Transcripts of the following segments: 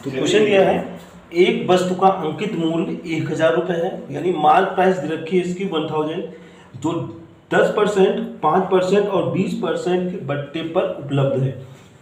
तो क्वेश्चन दिया है एक वस्तु का अंकित मूल्य 1000 रुपये है, यानी मार्क प्राइस दे रखी है इसकी 1000, जो 10%, 5% और 20% के बट्टे पर उपलब्ध है।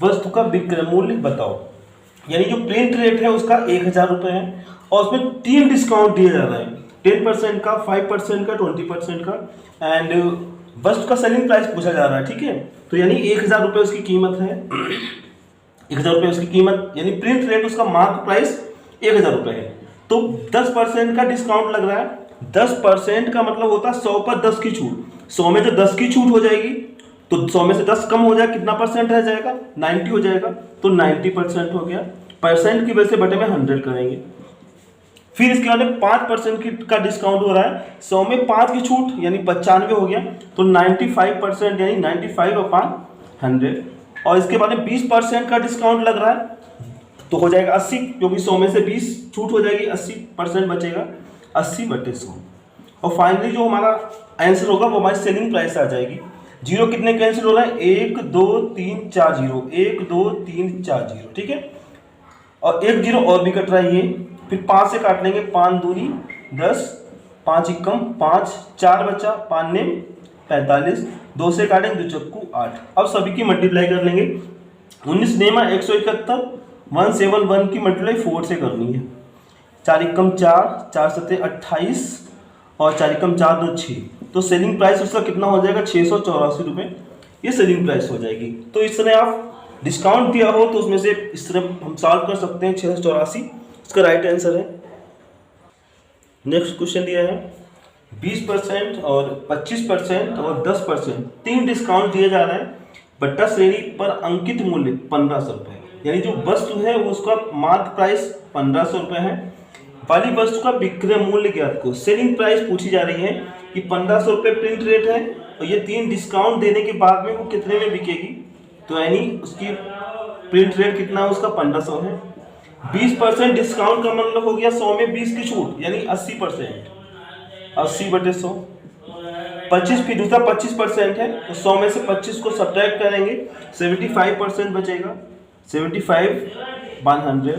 वस्तु का विक्रय मूल्य बताओ। यानी जो प्रिंट रेट है उसका 1000 रुपये है और उसमें 3 डिस्काउंट दिया जा रहा है, 10% का, 5% का, 20% का, एंड वस्तु का सेलिंग प्राइस पूछा जा रहा है। ठीक है, तो यानी 1000 रुपये उसकी कीमत है। 1000 रुपये उसकी कीमत, यानी प्रिंट रेट उसका मार्क प्राइस 1000 रुपये है। तो 10% का डिस्काउंट लग रहा है। 10% का मतलब होता है 100 पर 10 की छूट। 100 में जो 10 की छूट हो जाएगी तो 100 में से 10 कम हो जाए, कितना परसेंट रह जाएगा? 90 हो जाएगा। तो 90% हो गया। परसेंट की वजह से बटे में 100 करेंगे। फिर इसके बाद में 5% का डिस्काउंट हो रहा है। 100 में 5 की छूट यानी 95 हो गया। तो 95% यानी 95/100। और इसके बाद में 20% का डिस्काउंट लग रहा है तो हो जाएगा 80, क्योंकि 100 में से 20 छूट हो जाएगी, 80% बचेगा, 80/100। और फाइनली जो हमारा आंसर होगा वो हमारी सेलिंग प्राइस आ जाएगी। जीरो कितने कैंसिल हो रहा है? 1 2 3 4 जीरो, 1 2 3 4 जीरो। ठीक है, और एक जीरो और भी कट रहा है ये। फिर 5 से काट लेंगे, 5 दूनी 10, 5 एकम 5, 4 बचा, 5 ने 45, 2 से काटेंगे 2 चक्कू 8। अब सभी की मल्टीप्लाई कर लेंगे। 19 नेमा 171, 171 की मल्टीप्लाई 4 से करनी है। 4 एकम 4, 4 सत्ते 28 और 4 एकम 4 2 6। तो सेलिंग प्राइस उसका कितना हो जाएगा? 684 रुपये। ये सेलिंग प्राइस हो जाएगी। तो इस तरह आप डिस्काउंट दिया हो तो उसमें से इस तरह हम सॉल्व कर सकते हैं। 684 इसका राइट आंसर है। नेक्स्ट क्वेश्चन दिया है 20% और 25% और 10% 3 डिस्काउंट दिए जा रहे हैं। बट्टा श्रेणी पर अंकित मूल्य 1500 रुपये, यानी जो वस्तु है वो उसका मार्क प्राइस 1500 रुपये है। वाली वस्तु का विक्रय मूल्य ज्ञात को। सेलिंग प्राइस पूछी जा रही है कि 1500 रुपये प्रिंट रेट है और ये 3 डिस्काउंट देने के बाद में वो कितने में बिकेगी। तो यानी उसकी प्रिंट रेट कितना है? उसका 1500 है। 20% डिस्काउंट का मतलब हो गया 100 में 20 की छूट, यानी 80%, 80/100। 25 फिर दूसरा 25% है तो 100 में से 25 को सब्ट्रैक्ट करेंगे, 75% बचेगा, 75/100।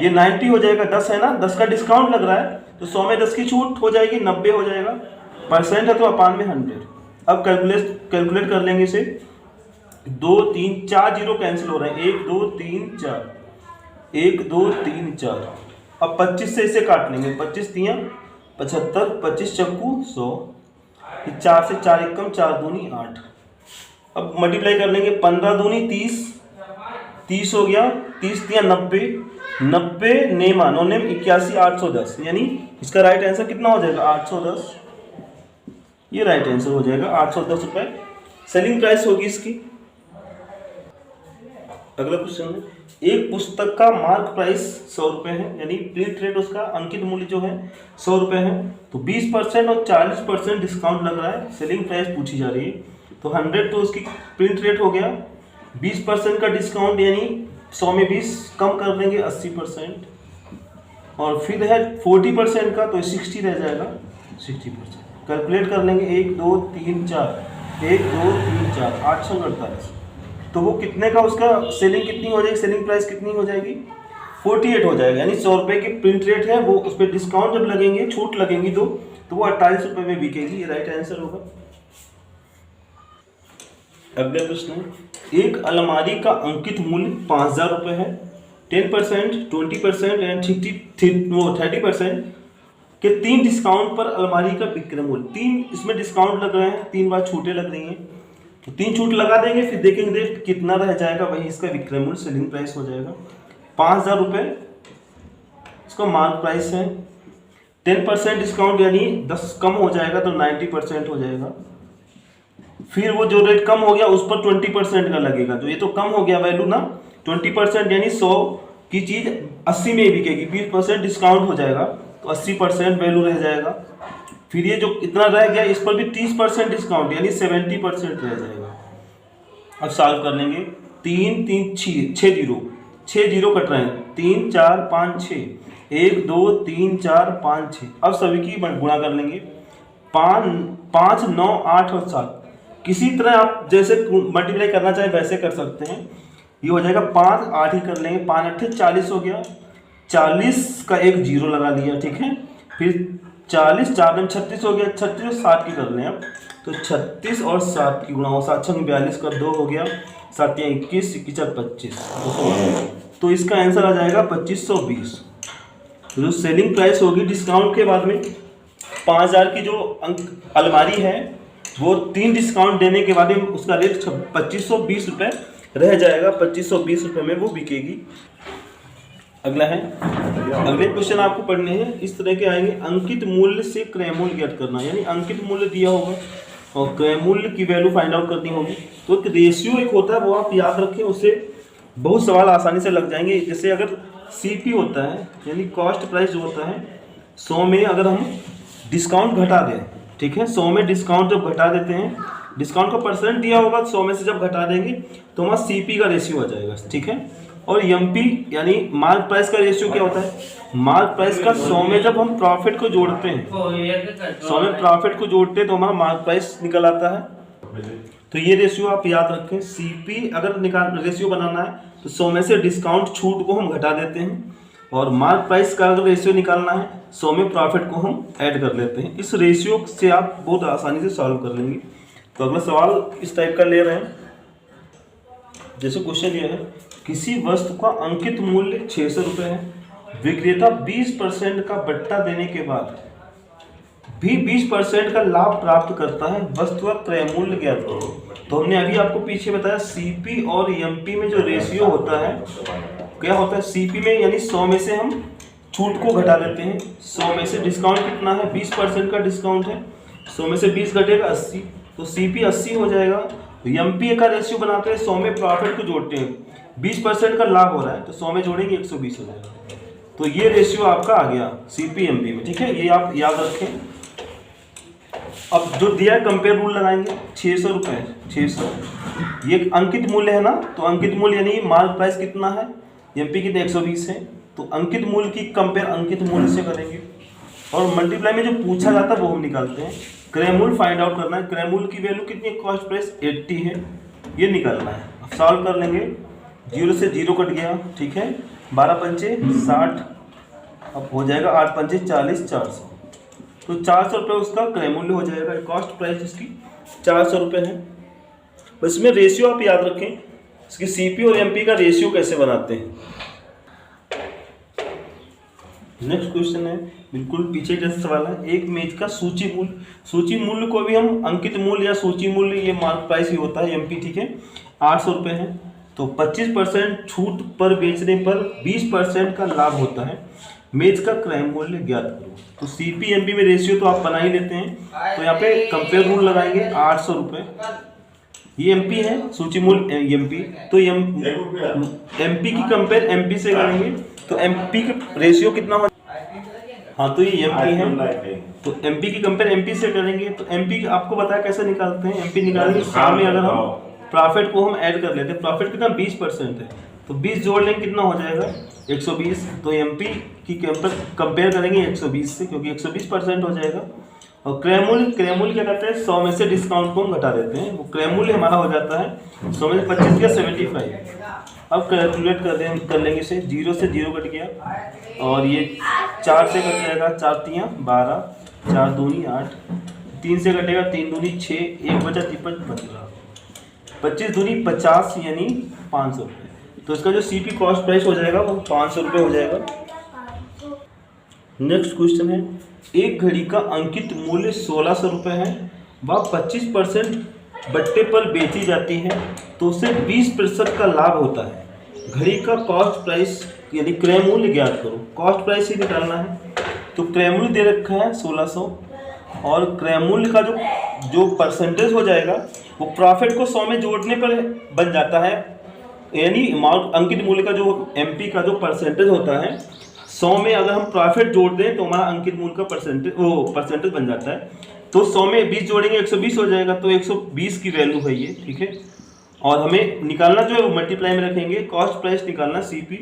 ये 90 हो जाएगा। 10 है ना, 10 का डिस्काउंट लग रहा है तो 100 में 10 की छूट हो जाएगी, 90 हो जाएगा। परसेंट है तो अपान में 100। अब कैलकुलेट कर लेंगे इसे। 2 3 4 जीरो कैंसिल हो रहे हैं, 1 2 3 4, 1 2 3 4। अब 25 से इसे काट लेंगे, 25 तियां 75, 25 चक्कू 100, 4 से 4 एकम 4 दूनी 8। अब मल्टीप्लाई कर लेंगे, 15 दूनी 30, 30 हो गया, 30 तियां 90, 90 नेमा 9 नेम 81, 810। यानी इसका राइट आंसर कितना हो जाएगा? 810। ये राइट आंसर हो जाएगा 810 रुपये सेलिंग प्राइस होगी इसकी। अगला क्वेश्चन है एक पुस्तक का मार्क प्राइस 100 रुपये है, यानी प्रिंट रेट उसका अंकित मूल्य जो है 100 रुपये है। तो 20% और 40% डिस्काउंट लग रहा है। सेलिंग प्राइस पूछी जा रही है। तो 100 तो उसकी प्रिंट रेट हो गया। 20% का डिस्काउंट यानी 100 में 20 कम कर देंगे, 80%। और फिर है 40% का तो 60 रह जाएगा, 60%। कैलकुलेट कर लेंगे, 1 2 3 4, 1 2 3 4, 848। तो वो कितने का उसका सेलिंग कितनी हो जाएगी? सेलिंग प्राइस कितनी हो जाएगी? 48 हो जाएगा। यानी 100 रुपये की प्रिंट रेट है, वो उस पर डिस्काउंट जब लगेंगे, छूट लगेंगी तो वो 48 रुपये में बिकेगी। ये राइट आंसर होगा। अगला प्रश्न है एक अलमारी का अंकित मूल्य 5000 रुपये है। 10%, 20% एंड 30% के 3 डिस्काउंट पर अलमारी का विक्रय मूल्य। 3 इसमें डिस्काउंट लग रहे हैं, 3 बार छूटें लग रही हैं। तो 3 छूट लगा देंगे, फिर देखेंगे रेट कितना रह जाएगा, वही इसका विक्रय मूल्य सेलिंग प्राइस हो जाएगा। 5000 रुपये इसका मार्क प्राइस है। 10% डिस्काउंट यानी 10 कम हो जाएगा तो 90% हो जाएगा। फिर वो जो रेट कम हो गया उस पर 20% का लगेगा। तो ये तो कम हो गया वैल्यू ना, 20% यानी 100 की चीज़ 80 में ही बिकेगी। 20% डिस्काउंट हो जाएगा तो 80% वैल्यू रह जाएगा। फिर ये जो इतना रह गया इस पर भी 30% डिस्काउंट यानी 70% रह जाएगा। अब सॉल्व कर लेंगे। 3 3 6 जीरो, 6 जीरो कट रहे हैं, 3 4 5 6, 1 2 3 4 5 6। अब सभी की गुणा कर लेंगे, 5 9 8 और 7। किसी तरह आप जैसे मल्टीप्लाई करना चाहें वैसे कर सकते हैं। ये हो जाएगा 5, 8 ही कर लेंगे, 5 8 40 हो गया, 40 का एक जीरो लगा लिया, ठीक है। फिर 40 4 में 36 हो गया, 36 और 7 की कर लें अब, तो 36 और 7 की गुणा हो, 7 6 42 का 2 हो गया, 7 21, 21 4 25, तो इसका आंसर आ जाएगा 2520। तो जो सेलिंग प्राइस होगी डिस्काउंट के बाद में 5000 की जो अलमारी है वो 3 डिस्काउंट देने के बाद में उसका रेट 2520 रुपये रह जाएगा, 2520 रुपये में वो बिकेगी। अगला है, अगले क्वेश्चन आपको पढ़ने हैं, इस तरह के आएंगे। अंकित मूल्य से क्रय मूल्य ज्ञात करना, यानी अंकित मूल्य दिया होगा और क्रय मूल्य की वैल्यू फाइंड आउट करनी होगी। तो एक रेशियो एक होता है, वो आप याद रखें, उससे बहुत सवाल आसानी से लग जाएंगे। जैसे अगर सीपी होता है यानी कॉस्ट प्राइस जो होता है, 100 में अगर हम डिस्काउंट घटा दें, ठीक है, 100 में डिस्काउंट जब घटा देते हैं, डिस्काउंट का परसेंट दिया होगा, 100 में से जब घटा देंगे तो हमारा सीपी का रेशियो आ जाएगा, ठीक है। और एमपी यानी मार्क प्राइस का रेशियो क्या होता है, मार्क प्राइस का 100 में जब हम प्रॉफिट को जोड़ते हैं, 100 में प्रॉफिट को जोड़ते हैं तो हमारा मार्क प्राइस निकल आता है। तो ये रेशियो आप याद रखें। सीपी अगर रेशियो बनाना है तो 100 में से डिस्काउंट छूट को हम घटा देते हैं, और मार्क प्राइस का अगर रेशियो निकालना है 100 में प्रॉफिट को हम ऐड कर लेते हैं। इस रेशियो से आप बहुत आसानी से सॉल्व कर लेंगे। तो अगला सवाल इस टाइप का ले रहे हैं, जैसे क्वेश्चन ये है, किसी वस्तु का अंकित मूल्य 600 रुपये है, विक्रेता 20% का बट्टा देने के बाद भी 20% का लाभ प्राप्त करता है, वस्तु का क्रय मूल्य ज्ञात करो। तो हमने अभी आपको पीछे बताया सीपी और एमपी में जो रेशियो होता है क्या होता है, सीपी में यानी 100 में से हम छूट को घटा देते हैं, 100 में से डिस्काउंट कितना है, 20% का डिस्काउंट है, 100 में से 20 घटेगा 80, तो सीपी 80 हो जाएगा। एमपी का रेशियो बनाते हैं, 100 में प्रॉफिट को जोड़ते हैं, 20% का लाभ हो रहा है तो 100 में जोड़ेंगे 120 हो जाएगा। तो ये रेशियो आपका आ गया सीपी एमपी में, ठीक है, ये आप याद रखें। अब जो दिया है कंपेयर रूल लगाएंगे, 600 रुपये, 600 ये अंकित मूल्य है ना, तो अंकित मूल्य यानी मार्क प्राइस कितना है, एमपी कितने 120 है, तो अंकित मूल्य की कंपेयर अंकित मूल्य से करेंगे, और मल्टीप्लाई में जो पूछा जाता है वो हम निकालते हैं। क्रय मूल्य फाइंड आउट करना है, क्रय मूल्य की वैल्यू कितनी है, कॉस्ट प्राइस 80 है, ये निकालना है। अब सॉल्व कर लेंगे, 0 से 0 कट गया, ठीक है, 12 पंचे 60, अब हो जाएगा 8 पंचे 40, 400, तो 400 रुपये उसका क्रय मूल्य हो जाएगा, कॉस्ट प्राइस उसकी 400 रुपये है। बस इसमें रेशियो आप याद रखें, इसकी सीपी और एमपी का रेशियो कैसे बनाते हैं। नेक्स्ट क्वेश्चन है, बिल्कुल पीछे जैसा सवाल है, एक मेज का सूची मूल्य, सूची मूल्य को भी हम अंकित मूल्य या सूची मूल्य, ये मार्क प्राइस ही होता है एमपी, ठीक है, 800 रुपये है, तो 25% छूट पर बेचने पर 20% का लाभ होता है, मेज का क्रय मूल्य ज्ञात करो। तो सीपी एमपी में रेशियो तो आप बना ही लेते हैं, तो यहाँ पे कंपेयर रूल लगाएंगे, 800 रुपये, ये एमपी है, सूची मूल्य एमपी, तो एमपी की कंपेयर एमपी से करेंगे, तो एमपी का रेशियो कितना हो, हाँ तो ये एमपी है, तो एमपी की कंपेयर एमपी से करेंगे, तो एमपी आपको बताया कैसे निकालते हैं, एमपी निकालेंगे, सामने अगर हम प्रॉफिट को हम ऐड कर लेते हैं, प्रॉफिट कितना 20% है, तो 20 जोड़ लेंगे कितना हो जाएगा 120, तो एमपी की कंपेयर करेंगे 120 से, क्योंकि 120% हो जाएगा। और क्रय मूल्य क्या करते हैं, 100 में से डिस्काउंट को हम घटा देते हैं, वो क्रय मूल्य हमारा हो जाता है 100 में से 25 या 75। अब कैलकुलेट कर लेंगे इसे, 0 से 0 कट गया, और ये 4 से कट जाएगा, 4 3 12, 4 दूनी 8, 3 से कटेगा 3 दूनी 6, 1 बचा 53 15, 25 दूनी 50 यानी 500 रुपये। तो इसका जो सीपी कॉस्ट प्राइस हो जाएगा वो 500 रुपये हो जाएगा। नेक्स्ट क्वेश्चन है, एक घड़ी का अंकित मूल्य 1600 रुपये है, वह 25% बट्टे पर बेची जाती है, तो उसे 20% का लाभ होता है, घड़ी का कॉस्ट प्राइस यानी क्रय मूल्य ज्ञात करो। कॉस्ट प्राइस ही निकालना है, तो क्रय मूल्य दे रखा है 1600, और क्रय मूल्य का जो परसेंटेज हो जाएगा वो प्रॉफिट को 100 में जोड़ने पर बन जाता है, यानी अमाउंट अंकित मूल्य का जो एमपी का जो परसेंटेज होता है, 100 में अगर हम प्रॉफिट जोड़ दें तो हमारा अंकित मूल्य का परसेंटेज बन जाता है, तो 100 में 20 जोड़ेंगे 120 हो जाएगा, तो 120 की वैल्यू है ये, ठीक है। और हमें निकालना जो है वो मल्टीप्लाई में रखेंगे, कॉस्ट प्राइस निकालना सीपी,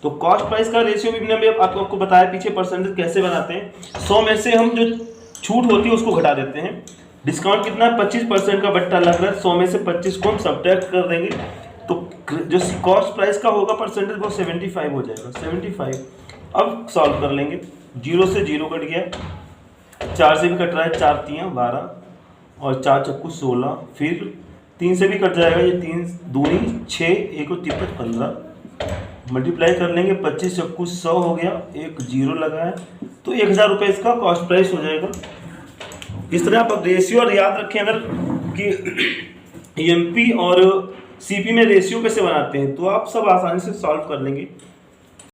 तो कॉस्ट प्राइस का रेशियो भी मैंने आपको बताया पीछे, परसेंटेज कैसे बनाते हैं, 100 में से हम जो छूट होती है उसको घटा देते हैं, डिस्काउंट कितना है 25% का बट्टा लग रहा है, 100 में से 25 को हम सब्ट्रैक्ट कर देंगे, तो जो कॉस्ट प्राइस का होगा परसेंटेज वो 75 हो जाएगा, 75। अब सॉल्व कर लेंगे। 0 से 0 कट गया, 4 से भी कट रहा है, 4 तियाँ 12 और 4 चक्कू 16, फिर 3 से भी कट जाएगा, ये 3 दूनी 6, 1 और 3 15, मल्टीप्लाई कर लेंगे, 25 चक्कू 100 हो गया, एक 0 लगा है, तो 1000 रुपये इसका कॉस्ट प्राइस हो जाएगा। इस तरह आप रेशियो और याद रखें अगर कि एमपी और सीपी में रेशियो कैसे बनाते हैं, तो आप सब आसानी से सॉल्व कर लेंगे।